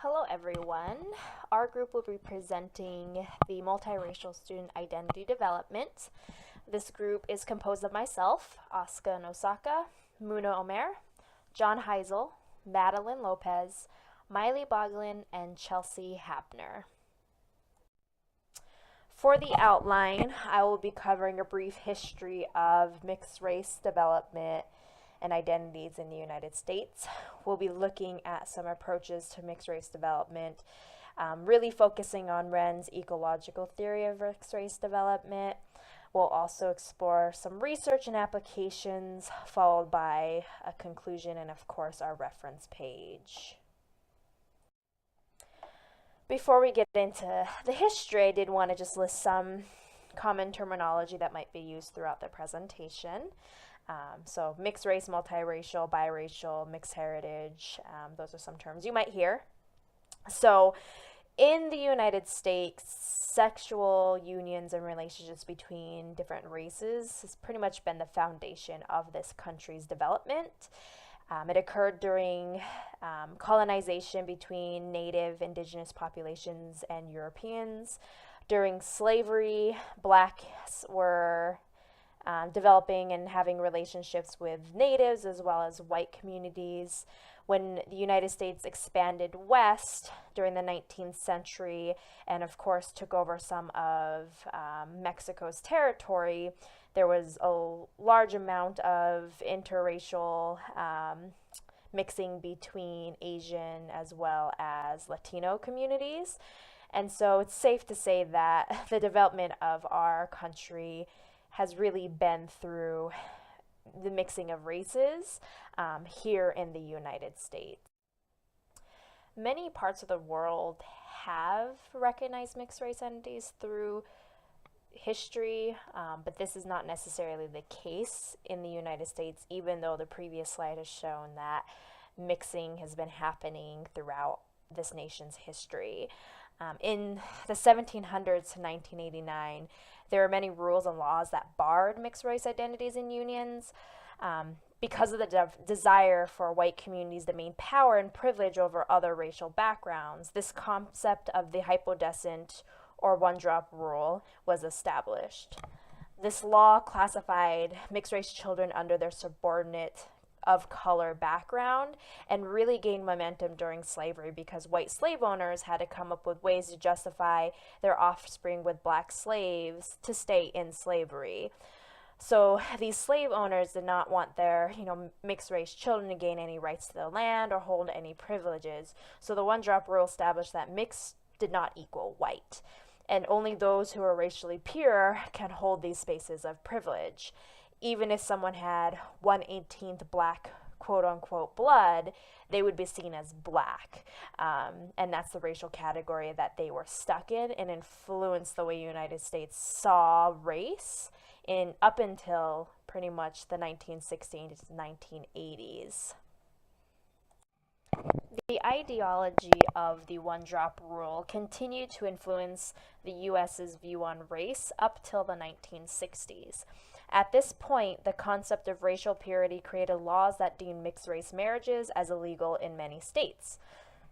Hello everyone. Our group will be presenting the multiracial student identity development. This group is composed of myself, Asuka Nosaka, Muna Omer, John Heisel, Madeline Lopez, Miley Boglin, and Chelsea Hapner. For the outline, I will be covering a brief history of mixed race development and identities in the United States. We'll be looking at some approaches to mixed race development, really focusing on Renn's ecological theory of mixed race development. We'll also explore some research and applications, followed by a conclusion and, of course, our reference page. Before we get into the history, I did want to just list some common terminology that might be used throughout the presentation. So mixed race, multiracial, biracial, mixed heritage, those are some terms you might hear. So in the United States, sexual unions and relationships between different races has pretty much been the foundation of this country's development. It occurred during colonization between native indigenous populations and Europeans. During slavery, blacks were developing and having relationships with natives as well as white communities. When the United States expanded west during the 19th century and of course took over some of Mexico's territory, there was a large amount of interracial mixing between Asian as well as Latino communities. And so it's safe to say that the development of our country has really been through the mixing of races here in the United States. Many parts of the world have recognized mixed race entities through history, but this is not necessarily the case in the United States, even though the previous slide has shown that mixing has been happening throughout this nation's history. In the 1700s to 1989, there were many rules and laws that barred mixed race identities in unions because of the desire for white communities to maintain power and privilege over other racial backgrounds. This concept of the hypodescent or one-drop rule was established. This law classified mixed race children under their subordinate of color background and really gained momentum during slavery because white slave owners had to come up with ways to justify their offspring with black slaves to stay in slavery. So these slave owners did not want their, mixed race children to gain any rights to the land or hold any privileges. So the one-drop rule established that mixed did not equal white, and only those who are racially pure can hold these spaces of privilege. Even if someone had 1/18 black quote-unquote blood, they would be seen as black. And that's the racial category that they were stuck in and influenced the way the United States saw race up until pretty much the 1960s to 1980s. The ideology of the one-drop rule continued to influence the U.S.'s view on race up till the 1960s. At this point, the concept of racial purity created laws that deemed mixed-race marriages as illegal in many states.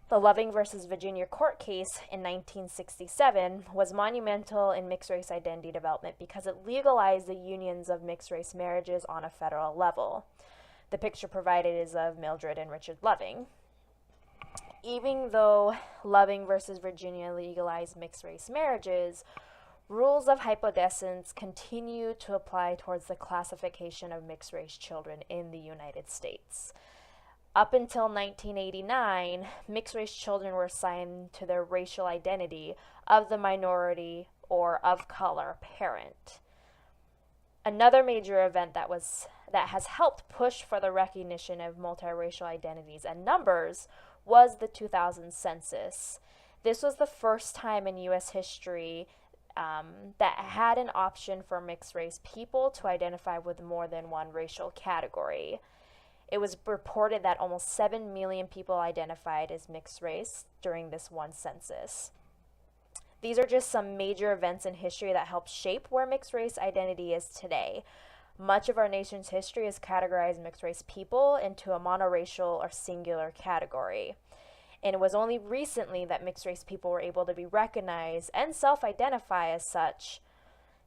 The Loving versus Virginia court case in 1967 was monumental in mixed-race identity development because it legalized the unions of mixed-race marriages on a federal level. The picture provided is of Mildred and Richard Loving. Even though Loving versus Virginia legalized mixed-race marriages, rules of hypodescence continue to apply towards the classification of mixed-race children in the United States. Up until 1989, mixed-race children were assigned to their racial identity of the minority or of color parent. Another major event that has helped push for the recognition of multiracial identities and numbers was the 2000 census. This was the first time in U.S. history that had an option for mixed-race people to identify with more than one racial category. It was reported that almost 7 million people identified as mixed race during this one census. These are just some major events in history that helped shape where mixed race identity is today. Much of our nation's history has categorized mixed race people into a monoracial or singular category. And it was only recently that mixed race people were able to be recognized and self-identify as such.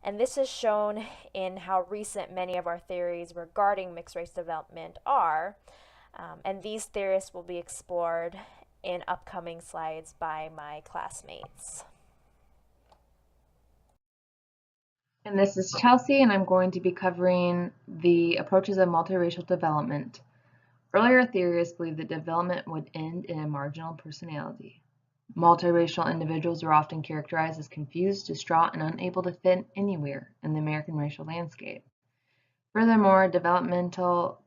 And this is shown in how recent many of our theories regarding mixed race development are. And these theories will be explored in upcoming slides by my classmates. And this is Chelsea, and I'm going to be covering the approaches of multiracial development. Earlier theorists believed that development would end in a marginal personality. Multiracial individuals are often characterized as confused, distraught, and unable to fit anywhere in the American racial landscape. Furthermore, development of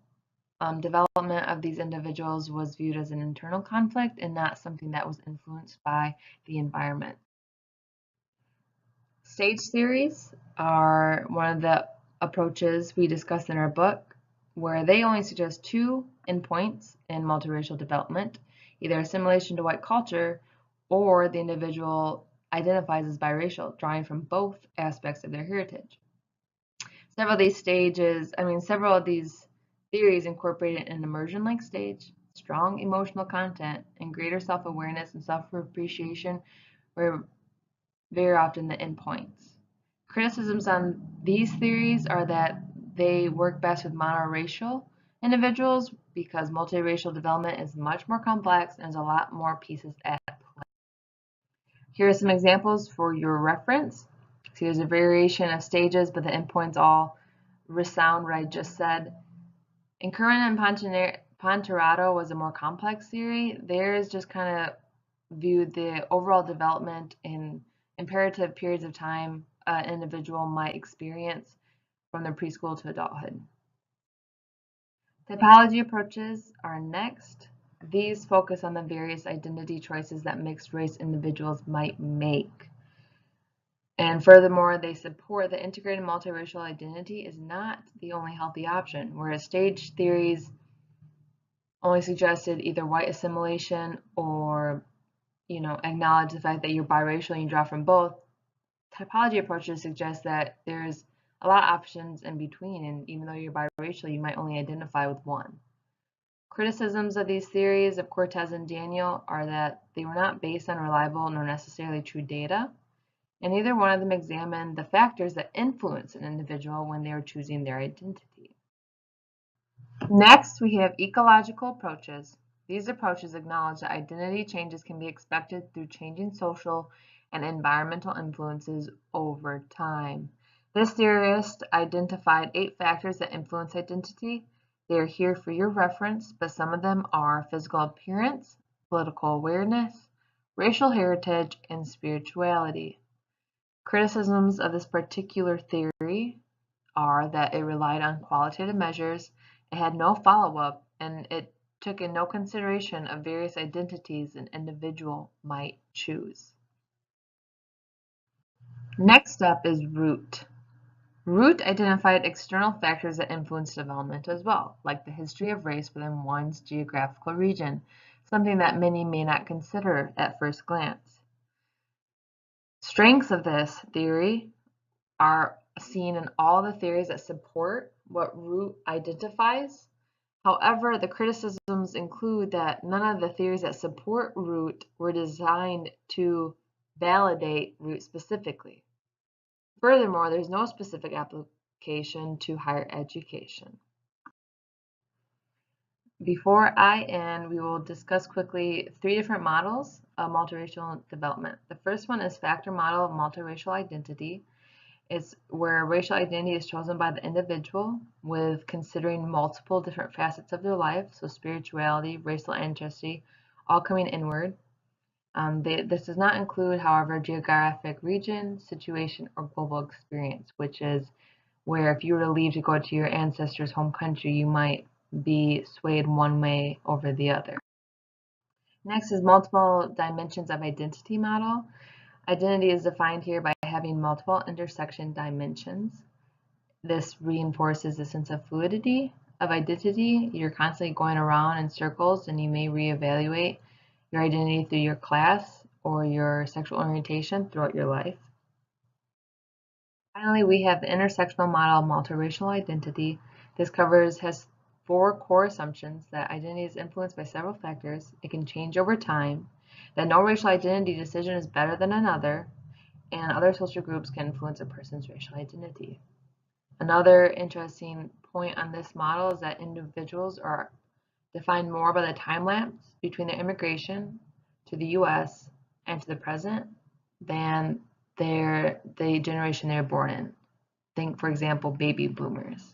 these individuals was viewed as an internal conflict and not something that was influenced by the environment. Stage theories are one of the approaches we discuss in our book, where they only suggest two endpoints in multiracial development, either assimilation to white culture or the individual identifies as biracial, drawing from both aspects of their heritage. Several of these theories incorporated an immersion-like stage, strong emotional content, and greater self-awareness and self-appreciation were very often the endpoints. Criticisms on these theories are that they work best with monoracial individuals because multiracial development is much more complex and has a lot more pieces at play. Here are some examples for your reference. See, there's a variation of stages, but the endpoints all resound what I just said. In Korgen and Pontorado was a more complex theory. Theirs just kind of viewed the overall development in imperative periods of time an individual might experience from their preschool to adulthood. Typology approaches are next. These focus on the various identity choices that mixed race individuals might make. And furthermore, they support that integrated multiracial identity is not the only healthy option, whereas stage theories only suggested either white assimilation or acknowledge the fact that you're biracial and you draw from both. Typology approaches suggest that there's a lot of options in between, and even though you're biracial, you might only identify with one. Criticisms of these theories of Cortés and Daniel are that they were not based on reliable nor necessarily true data, and neither one of them examined the factors that influence an individual when they are choosing their identity. Next, we have ecological approaches. These approaches acknowledge that identity changes can be expected through changing social and environmental influences over time. This theorist identified 8 factors that influence identity. They are here for your reference, but some of them are physical appearance, political awareness, racial heritage, and spirituality. Criticisms of this particular theory are that it relied on qualitative measures, it had no follow-up, and it took in no consideration of various identities an individual might choose. Next up is Root. Root identified external factors that influence development as well, like the history of race within one's geographical region, something that many may not consider at first glance. Strengths of this theory are seen in all the theories that support what Root identifies. However, the criticisms include that none of the theories that support Root were designed to validate Root specifically. Furthermore, there's no specific application to higher education. Before I end, we will discuss quickly 3 different models of multiracial development. The first one is factor model of multiracial identity. It's where racial identity is chosen by the individual with considering multiple different facets of their life, so spirituality, racial ancestry, all coming inward. This does not include, however, geographic region, situation, or global experience, which is where if you were to leave to go to your ancestors' home country, you might be swayed one way over the other. Next is multiple dimensions of identity model. Identity is defined here by having multiple intersection dimensions. This reinforces a sense of fluidity of identity. You're constantly going around in circles, and you may reevaluate your identity through your class or your sexual orientation throughout your life. Finally, we have the intersectional model of multiracial identity. This has 4 core assumptions: that identity is influenced by several factors, it can change over time, that no racial identity decision is better than another, and other social groups can influence a person's racial identity. Another interesting point on this model is that individuals are defined more by the time lapse between their immigration to the US and to the present than the generation they were born in. Think, for example, baby boomers.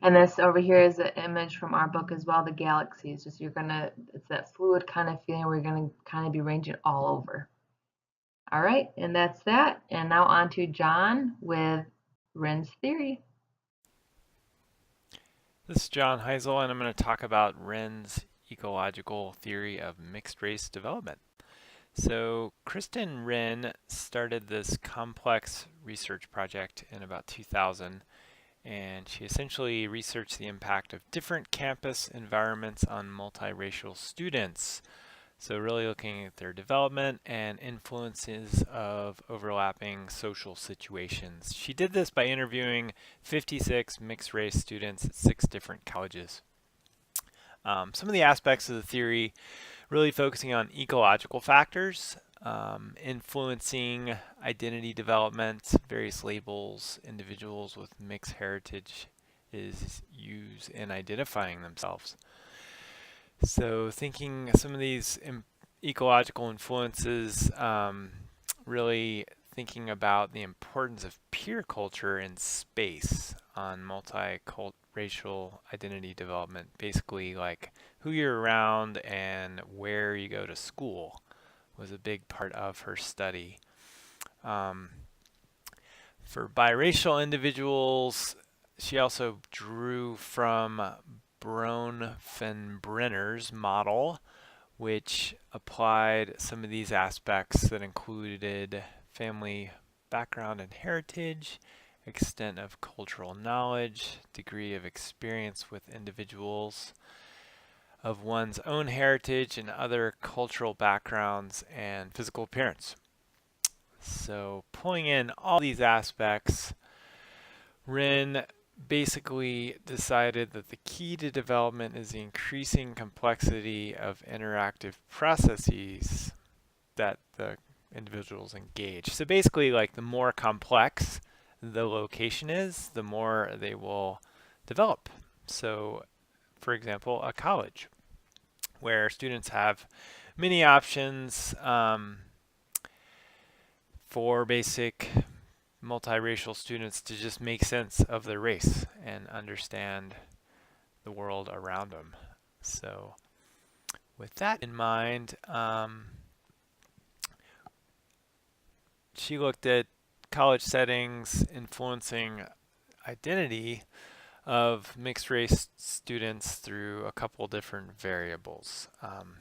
And this over here is an image from our book as well, the galaxies. Just it's that fluid kind of feeling where you're gonna kind of be ranging all over. All right, and that's that. And now on to John with Renn's theory. This is John Heisel, and I'm going to talk about Renn's ecological theory of mixed race development. So Kristen Renn started this complex research project in about 2000, and she essentially researched the impact of different campus environments on multiracial students. So really looking at their development and influences of overlapping social situations. She did this by interviewing 56 mixed race students at 6 different colleges. Some of the aspects of the theory really focusing on ecological factors, influencing identity development, various labels individuals with mixed heritage use in identifying themselves. So thinking some of these ecological influences, really thinking about the importance of peer culture in space on multi-racial identity development, basically like who you're around and where you go to school was a big part of her study. For biracial individuals, she also drew from Bronfenbrenner's model, which applied some of these aspects that included family background and heritage, extent of cultural knowledge, degree of experience with individuals of one's own heritage and other cultural backgrounds, and physical appearance. So pulling in all these aspects, Renn basically decided that the key to development is the increasing complexity of interactive processes that the individuals engage. So basically, like the more complex the location is, the more they will develop. So for example, a college where students have many options for basic multiracial students to just make sense of their race and understand the world around them. So with that in mind, she looked at college settings influencing identity of mixed race students through a couple different variables.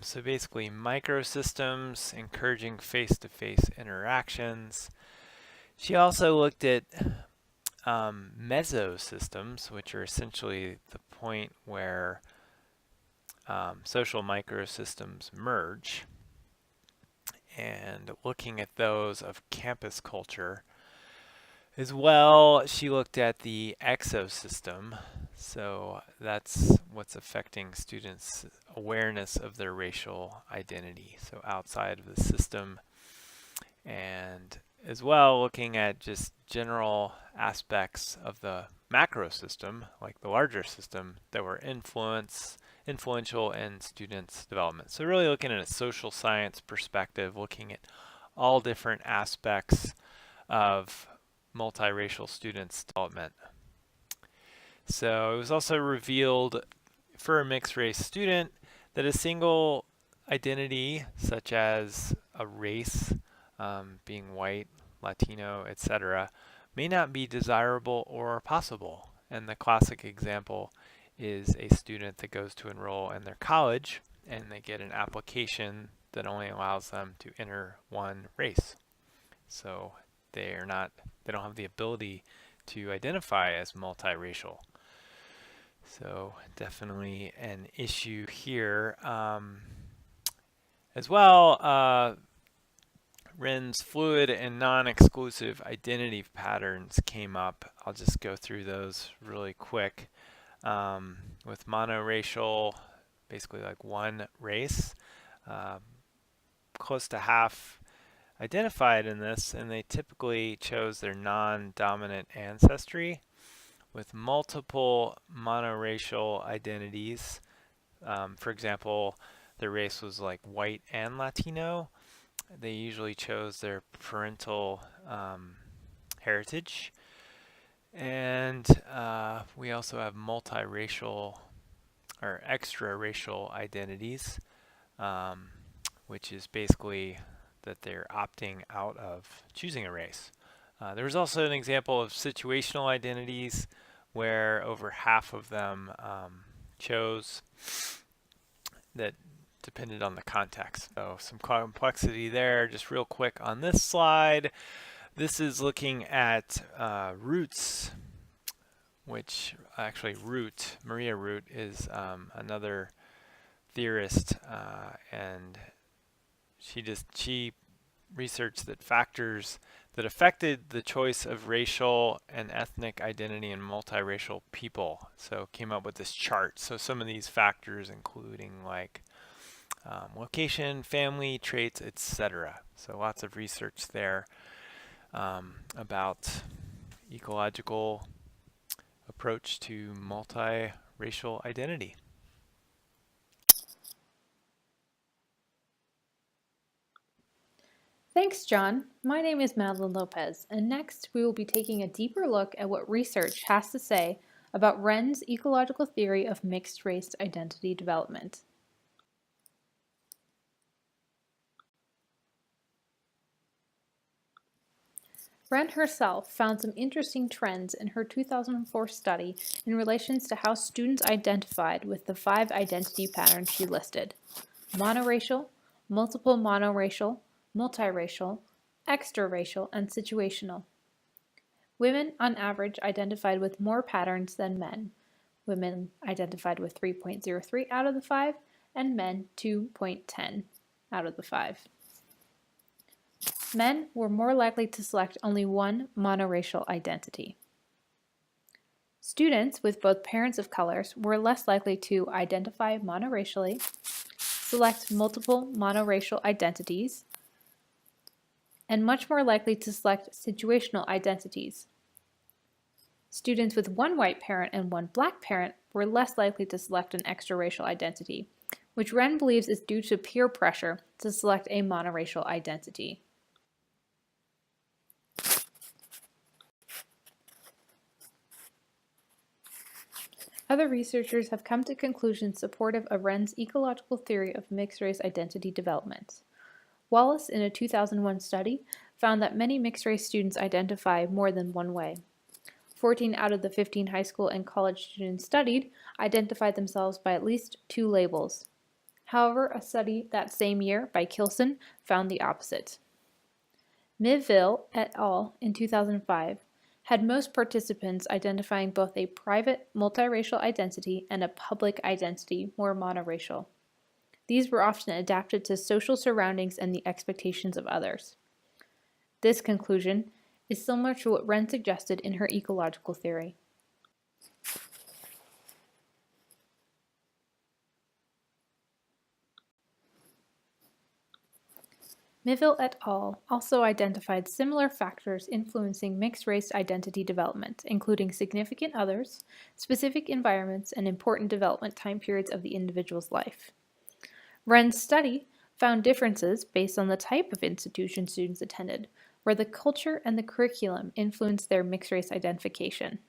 So basically microsystems encouraging face-to-face interactions. She also looked at mesosystems, which are essentially the point where social microsystems merge, and looking at those of campus culture. As well, she looked at the exosystem, so that's what's affecting students' awareness of their racial identity, so outside of the system, and as well looking at just general aspects of the macro system, like the larger system, that were influential in students' development. So really looking at a social science perspective, looking at all different aspects of multiracial students' development. So it was also revealed for a mixed race student that a single identity, such as a race, being white, Latino, etc., may not be desirable or possible. And the classic example is a student that goes to enroll in their college and they get an application that only allows them to enter one race. So they don't have the ability to identify as multiracial. So definitely an issue here. As well, Renn's fluid and non-exclusive identity patterns came up. I'll just go through those really quick. with monoracial, basically like one race. Close to half identified in this, and they typically chose their non-dominant ancestry. With multiple monoracial identities, for example, their race was like white and Latino, they usually chose their parental heritage. And we also have multiracial or extra-racial identities, which is basically that they're opting out of choosing a race. There was also an example of situational identities where over half of them chose that depended on the context. So some complexity there. Just real quick on this slide, this is looking at roots, which actually Maria Root is another theorist, and she researched that factors that affected the choice of racial and ethnic identity in multiracial people. So came up with this chart. So some of these factors including like location, family, traits, etc. So lots of research there about ecological approach to multiracial identity. Thanks, John. My name is Madeline Lopez, and next we will be taking a deeper look at what research has to say about Renn's ecological theory of mixed-race identity development. Renn herself found some interesting trends in her 2004 study in relation to how students identified with the 5 identity patterns she listed: monoracial, multiple monoracial, multiracial, extraracial, and situational. Women, on average, identified with more patterns than men. Women identified with 3.03 out of the 5, and men 2.10 out of the 5. Men were more likely to select only one monoracial identity. Students with both parents of colors were less likely to identify monoracially, select multiple monoracial identities, and much more likely to select situational identities. Students with one white parent and one black parent were less likely to select an extraracial identity, which Renn believes is due to peer pressure to select a monoracial identity. Other researchers have come to conclusions supportive of Renn's ecological theory of mixed-race identity development. Wallace, in a 2001 study, found that many mixed-race students identify more than one way. 14 out of the 15 high school and college students studied identified themselves by at least 2 labels. However, a study that same year by Kilson found the opposite. Miville et al. In 2005 had most participants identifying both a private multiracial identity and a public identity, more monoracial. These were often adapted to social surroundings and the expectations of others. This conclusion is similar to what Renn suggested in her ecological theory. Miville et al. Also identified similar factors influencing mixed-race identity development, including significant others, specific environments, and important development time periods of the individual's life. Renn's study found differences based on the type of institution students attended, where the culture and the curriculum influenced their mixed-race identification.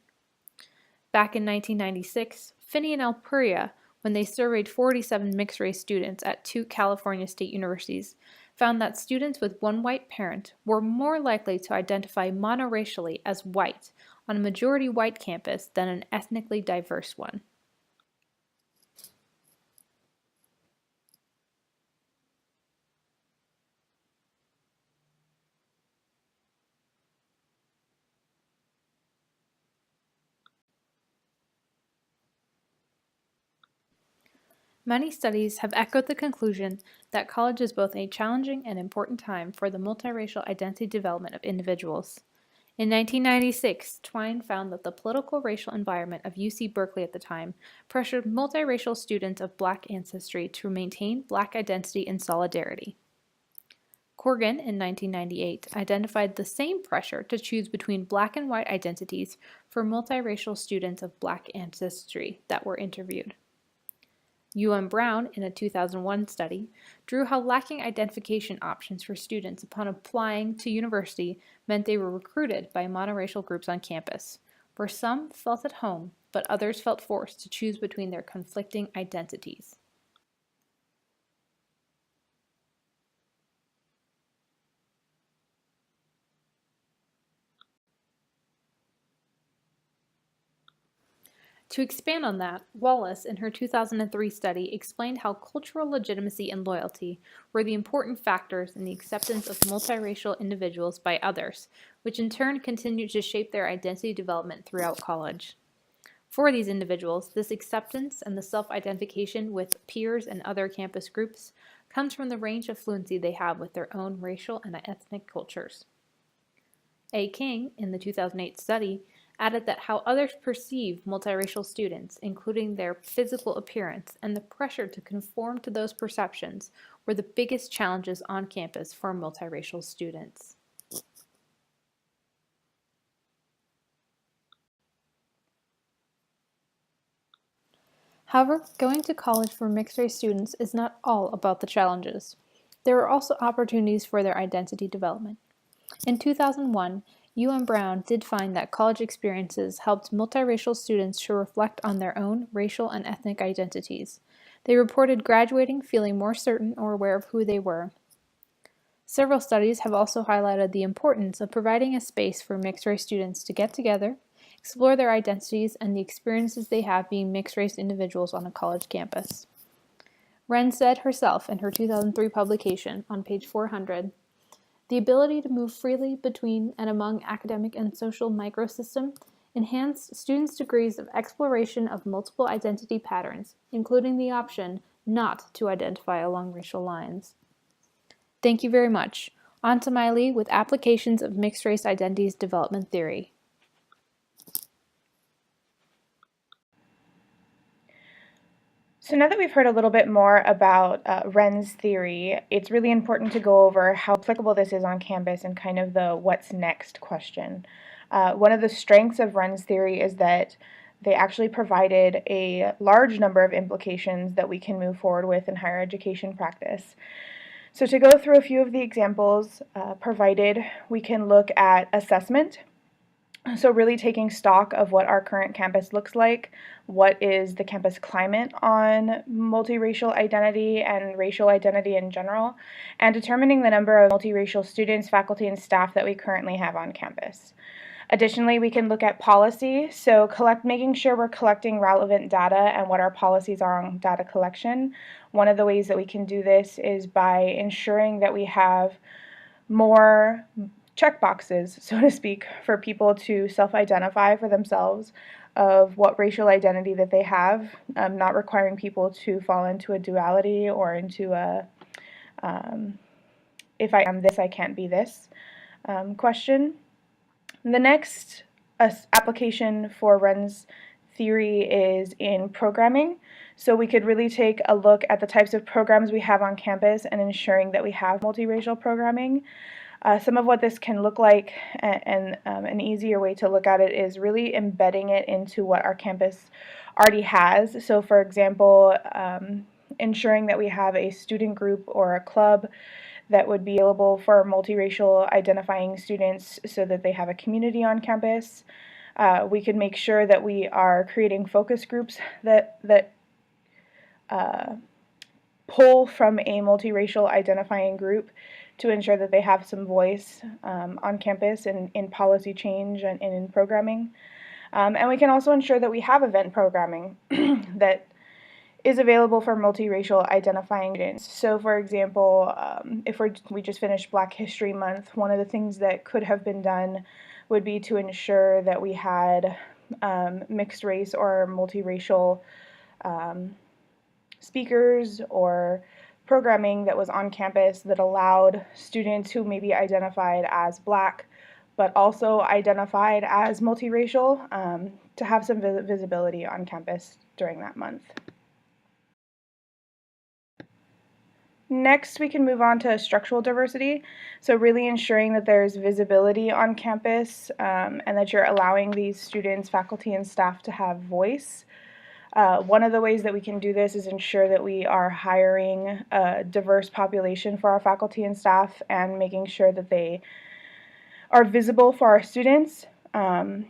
Back in 1996, Finney and Alpuria, when they surveyed 47 mixed-race students at 2 California state universities, found that students with one white parent were more likely to identify monoracially as white on a majority white campus than an ethnically diverse one. Many studies have echoed the conclusion that college is both a challenging and important time for the multiracial identity development of individuals. In 1996, Twine found that the political racial environment of UC Berkeley at the time pressured multiracial students of Black ancestry to maintain Black identity and solidarity. Korgen, in 1998, identified the same pressure to choose between Black and white identities for multiracial students of Black ancestry that were interviewed. Brown, in a 2001 study, drew how lacking identification options for students upon applying to university meant they were recruited by monoracial groups on campus, where some felt at home, but others felt forced to choose between their conflicting identities. To expand on that, Wallace, in her 2003 study, explained how cultural legitimacy and loyalty were the important factors in the acceptance of multiracial individuals by others, which in turn continued to shape their identity development throughout college. For these individuals, this acceptance and the self-identification with peers and other campus groups comes from the range of fluency they have with their own racial and ethnic cultures. A. King, in the 2008 study, added that how others perceive multiracial students, including their physical appearance and the pressure to conform to those perceptions, were the biggest challenges on campus for multiracial students. However, going to college for mixed-race students is not all about the challenges. There are also opportunities for their identity development. In 2001, Brown did find that college experiences helped multiracial students to reflect on their own racial and ethnic identities. They reported graduating feeling more certain or aware of who they were. Several studies have also highlighted the importance of providing a space for mixed-race students to get together, explore their identities, and the experiences they have being mixed-race individuals on a college campus. Renn said herself in her 2003 publication on page 400, "The ability to move freely between and among academic and social microsystem enhanced students' degrees of exploration of multiple identity patterns, including the option not to identify along racial lines." Thank you very much. On to Miley with applications of mixed-race identities development theory. So now that we've heard a little bit more about Renn's theory, it's really important to go over how applicable this is on campus and kind of the what's next question. One of the strengths of Renn's theory is that they actually provided a large number of implications that we can move forward with in higher education practice. So to go through a few of the examples provided, we can look at assessment. So really taking stock of what our current campus looks like, what is the campus climate on multiracial identity and racial identity in general, and determining the number of multiracial students, faculty, and staff that we currently have on campus. Additionally, we can look at policy, so making sure we're collecting relevant data and what our policies are on data collection. One of the ways that we can do this is by ensuring that we have more checkboxes, so to speak, for people to self-identify for themselves of what racial identity that they have, not requiring people to fall into a duality or into a if I am this, I can't be this question. The next application for Renn's theory is in programming. So we could really take a look at the types of programs we have on campus and ensuring that we have multiracial programming. Some of what this can look like, and an easier way to look at it is really embedding it into what our campus already has. So for example, ensuring that we have a student group or a club that would be available for multiracial identifying students so that they have a community on campus. We could make sure that we are creating focus groups that pull from a multiracial identifying group to ensure that they have some voice on campus and in policy change and in programming. And we can also ensure that we have event programming that is available for multiracial identifying students. So for example, if we just finished Black History Month, one of the things that could have been done would be to ensure that we had mixed race or multiracial speakers or programming that was on campus that allowed students who may be identified as Black but also identified as multiracial, to have some visibility on campus during that month. Next, we can move on to structural diversity. So really ensuring that there's visibility on campus, and that you're allowing these students, faculty, and staff to have voice. One of the ways that we can do this is ensure that we are hiring a diverse population for our faculty and staff and making sure that they are visible for our students, and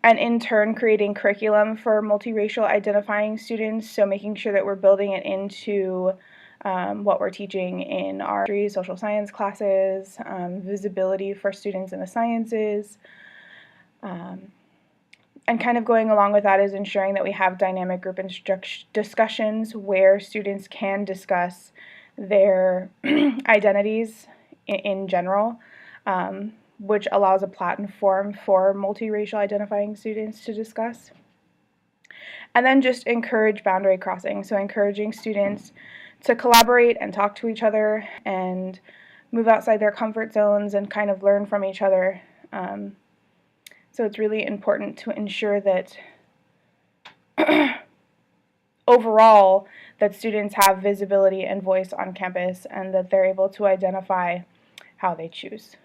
in turn creating curriculum for multiracial identifying students, so making sure that we're building it into what we're teaching in our social science classes, visibility for students in the sciences, and kind of going along with that is ensuring that we have dynamic group discussions where students can discuss their identities in general, which allows a platform for multiracial identifying students to discuss. And then just encourage boundary crossing, so encouraging students to collaborate and talk to each other and move outside their comfort zones and kind of learn from each other. So it's really important to ensure that overall that students have visibility and voice on campus and that they're able to identify how they choose.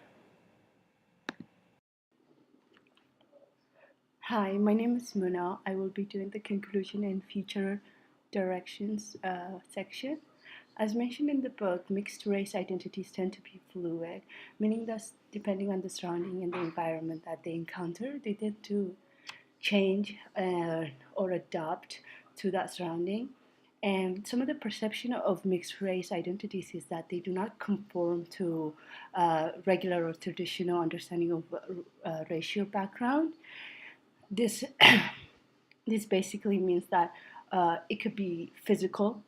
Hi, my name is Muna. I will be doing the conclusion and future directions section. As mentioned in the book, mixed race identities tend to be fluid, meaning that depending on the surrounding and the environment that they encounter, they tend to change or adapt to that surrounding. And some of the perception of mixed race identities is that they do not conform to regular or traditional understanding of racial background. This this basically means that it could be physical.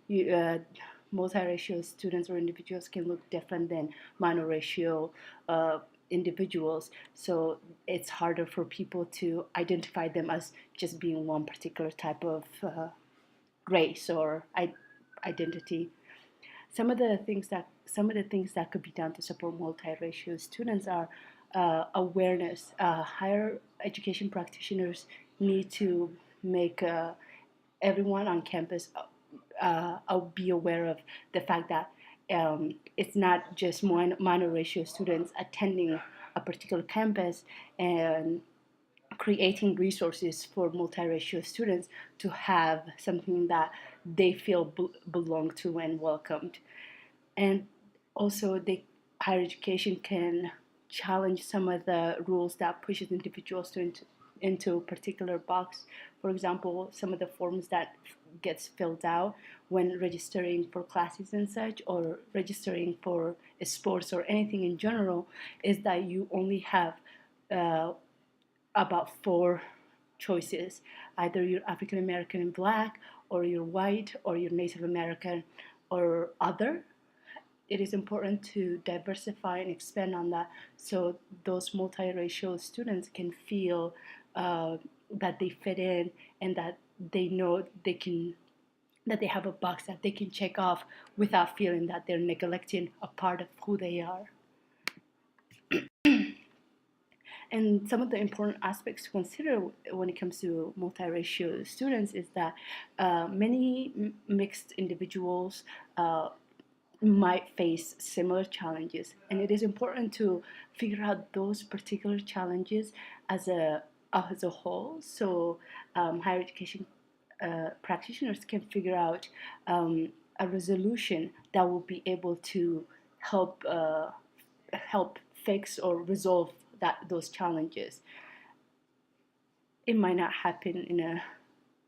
Multiracial students or individuals can look different than monoracial individuals, so it's harder for people to identify them as just being one particular type of race or identity. Some of the things that could be done to support multiracial students are awareness. Higher education practitioners need to make everyone on campus be aware of the fact that it's not just monoracial students attending a particular campus and creating resources for multiracial students to have something that they feel belong to and welcomed. And also, higher education can challenge some of the rules that pushes individuals into a particular box. For example, some of the forms that gets filled out when registering for classes and such, or registering for sports or anything in general, is that you only have about 4 choices. Either you're African American and Black, or you're white, or you're Native American, or other. It is important to diversify and expand on that, so those multiracial students can feel that they fit in and that they know that they have a box that they can check off without feeling that they're neglecting a part of who they are. And some of the important aspects to consider when it comes to multiracial students is that many mixed individuals might face similar challenges, and it is important to figure out those particular challenges as a whole, so higher education practitioners can figure out a resolution that will be able to help fix or resolve those challenges. It might not happen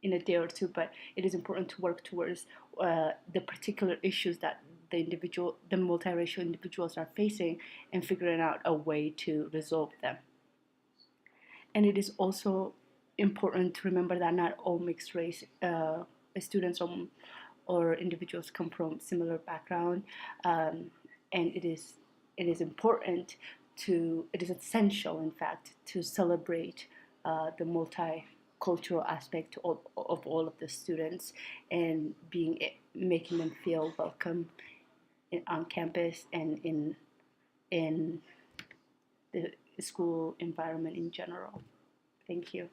in a day or two, but it is important to work towards the particular issues that the multiracial individuals are facing and figuring out a way to resolve them. And it is also important to remember that not all mixed race students or individuals come from similar background, and it is important it is essential, in fact, to celebrate the multicultural aspect of all of the students and making them feel welcome on campus and in the school environment in general. Thank you.